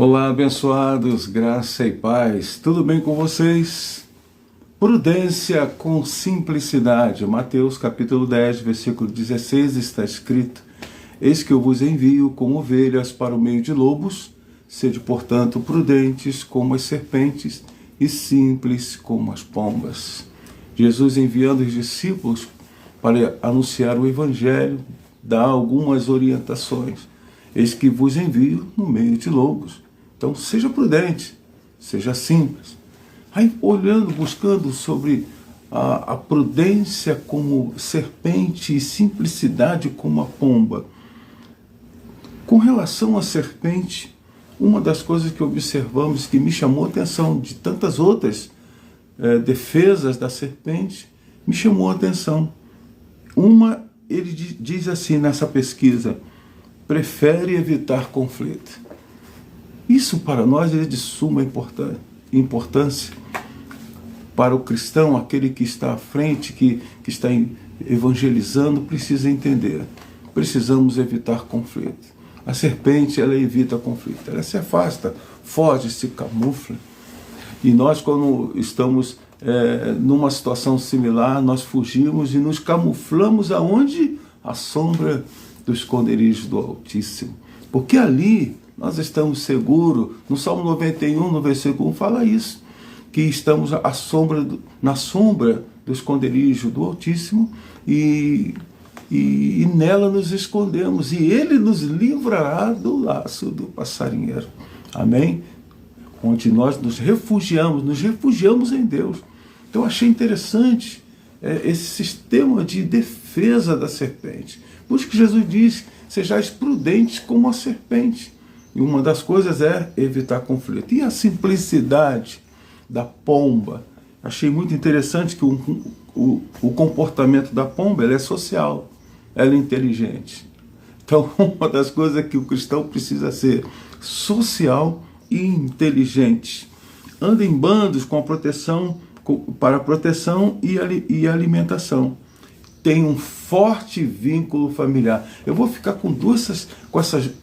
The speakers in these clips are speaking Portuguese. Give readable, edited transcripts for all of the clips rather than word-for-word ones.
Olá, abençoados, graça e paz. Tudo bem com vocês? Prudência com simplicidade. Mateus capítulo 10, versículo 16 está escrito: Eis que eu vos envio como ovelhas para o meio de lobos. Sede, portanto, prudentes como as serpentes e simples como as pombas. Jesus, enviando os discípulos para anunciar o evangelho, dá algumas orientações. Eis que vos envio no meio de lobos. Então, seja prudente, seja simples. Aí, olhando, buscando sobre a prudência como serpente e simplicidade como a pomba. Com relação à serpente, uma das coisas que observamos, que me chamou a atenção, de tantas outras defesas da serpente, me chamou a atenção. Uma, ele diz assim nessa pesquisa: prefere evitar conflito. Isso para nós é de suma importância. Para o cristão, aquele que está à frente, que está evangelizando, precisa entender. Precisamos evitar conflito. A serpente, ela evita conflito. Ela se afasta, foge, se camufla. E nós, quando estamos numa situação similar, nós fugimos e nos camuflamos aonde? À sombra do esconderijo do Altíssimo. Porque ali nós estamos seguros. No Salmo 91, no versículo 1, fala isso, que estamos na sombra do esconderijo do Altíssimo e nela nos escondemos, e Ele nos livrará do laço do passarinheiro. Amém? Onde nós nos refugiamos em Deus. Então achei interessante esse sistema de defesa da serpente. Por isso que Jesus diz: sejais prudentes como a serpente. E uma das coisas é evitar conflito. E a simplicidade da pomba? Achei muito interessante que o comportamento da pomba, ela é social, ela é inteligente. Então, uma das coisas é que o cristão precisa ser social e inteligente. Anda em bandos para proteção e alimentação. Tem um forte vínculo familiar. Eu vou ficar com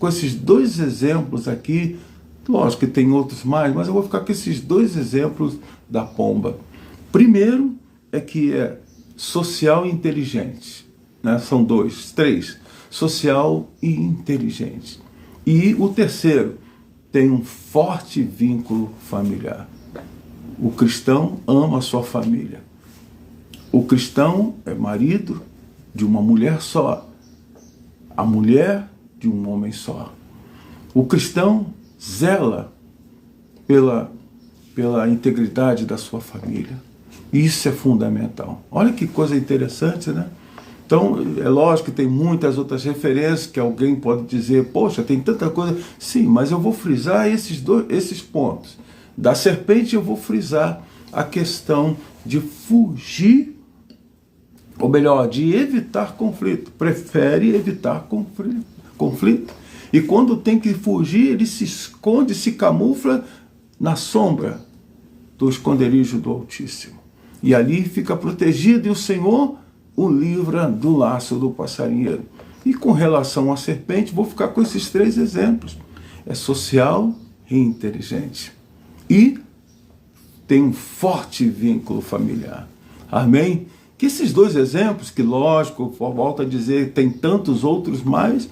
esses dois exemplos aqui. Lógico que tem outros mais, mas eu vou ficar com esses dois exemplos da pomba. Primeiro é que é social e inteligente, né? São três. Social e inteligente. E o terceiro, tem um forte vínculo familiar. O cristão ama a sua família. O cristão é marido de uma mulher só. A mulher de um homem só. O cristão zela pela integridade da sua família. Isso é fundamental. Olha que coisa interessante, né? Então, é lógico que tem muitas outras referências que alguém pode dizer: poxa, tem tanta coisa. Sim, mas eu vou frisar esses pontos. Da serpente eu vou frisar a questão de fugir, ou melhor, de evitar conflito. Prefere evitar conflito. E quando tem que fugir, ele se esconde, se camufla na sombra do esconderijo do Altíssimo. E ali fica protegido, e o Senhor o livra do laço do passarinheiro. E com relação à serpente, vou ficar com esses três exemplos. É social e inteligente. E tem um forte vínculo familiar. Amém? Que esses dois exemplos, que lógico, volto a dizer, tem tantos outros mais,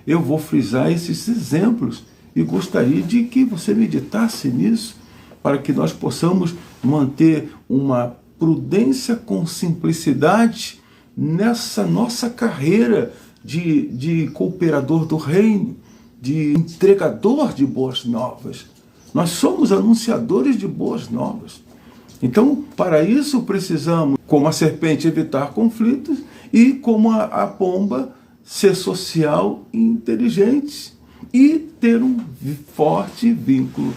eu vou frisar esses exemplos e gostaria de que você meditasse nisso, para que nós possamos manter uma prudência com simplicidade nessa nossa carreira de cooperador do reino, de entregador de boas novas. Nós somos anunciadores de boas novas. Então, para isso precisamos, como a serpente, evitar conflitos, e como a pomba, ser social e inteligente e ter um forte vínculo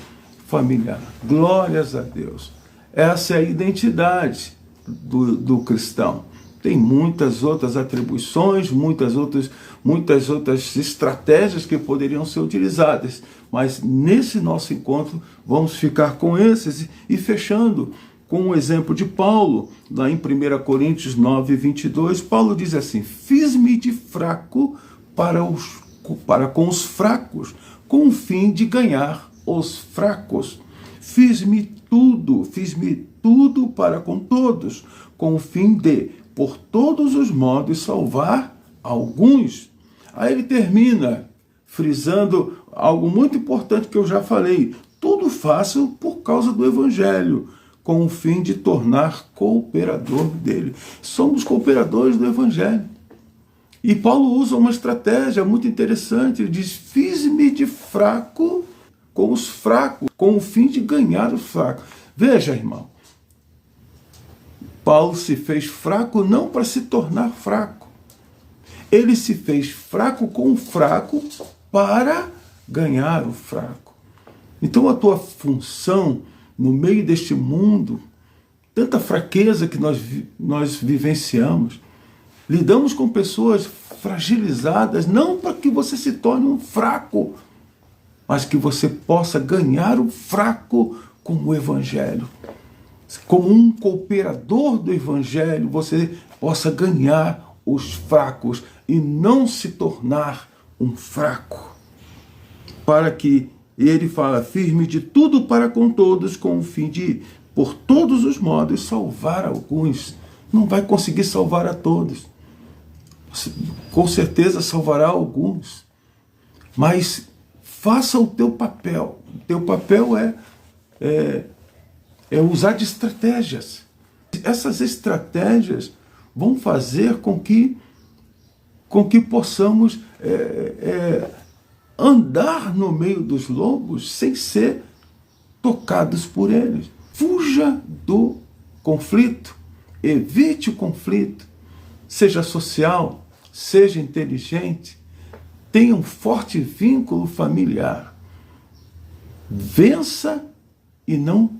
familiar. Glórias a Deus. Essa é a identidade do cristão. Tem muitas outras atribuições, muitas outras estratégias que poderiam ser utilizadas, mas nesse nosso encontro vamos ficar com esses e fechando com o exemplo de Paulo, lá em 1 Coríntios 9, 22, Paulo diz assim: fiz-me de fraco para com os fracos, com o fim de ganhar os fracos. Fiz-me tudo para com todos, com o fim de, por todos os modos, salvar alguns. Aí ele termina frisando algo muito importante que eu já falei. Tudo faço por causa do Evangelho, com o fim de tornar cooperador dele. Somos cooperadores do Evangelho. E Paulo usa uma estratégia muito interessante. Ele diz, fiz-me de fraco com os fracos, com o fim de ganhar os fracos. Veja, irmão, Paulo se fez fraco não para se tornar fraco. Ele se fez fraco com o fraco para ganhar o fraco. Então a tua função no meio deste mundo, tanta fraqueza que nós vivenciamos, lidamos com pessoas fragilizadas, não para que você se torne um fraco, mas que você possa ganhar o fraco com o Evangelho. Como um cooperador do Evangelho, você possa ganhar os fracos e não se tornar um fraco. Para que ele fala, firme de tudo para com todos, com o fim de, por todos os modos, salvar alguns. Não vai conseguir salvar a todos. Com certeza salvará alguns. Mas faça o teu papel. O teu papel é usar de estratégias. Essas estratégias vão fazer com que possamos andar no meio dos lobos sem ser tocados por eles. Fuja do conflito, evite o conflito, seja social, seja inteligente, tenha um forte vínculo familiar. Vença e não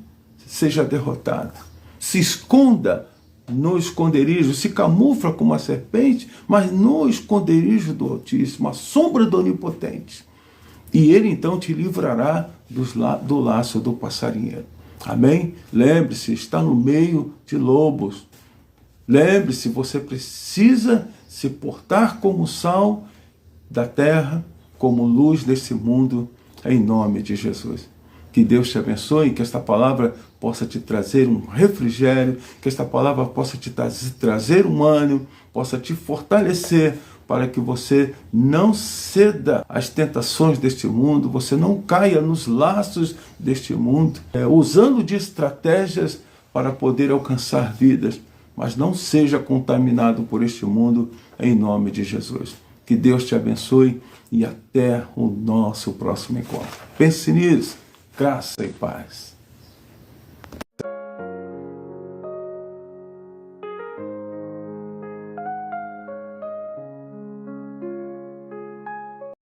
seja derrotado. Se esconda no esconderijo, se camufla como uma serpente, mas no esconderijo do Altíssimo, a sombra do Onipotente. E ele então te livrará do laço do passarinheiro. Amém? Lembre-se, está no meio de lobos. Lembre-se, você precisa se portar como sal da terra, como luz desse mundo, em nome de Jesus. Que Deus te abençoe, que esta palavra possa te trazer um refrigério, que esta palavra possa te trazer um ânimo, possa te fortalecer, para que você não ceda às tentações deste mundo, você não caia nos laços deste mundo, usando de estratégias para poder alcançar vidas, mas não seja contaminado por este mundo, em nome de Jesus. Que Deus te abençoe e até o nosso próximo encontro. Pense nisso. Graça e paz.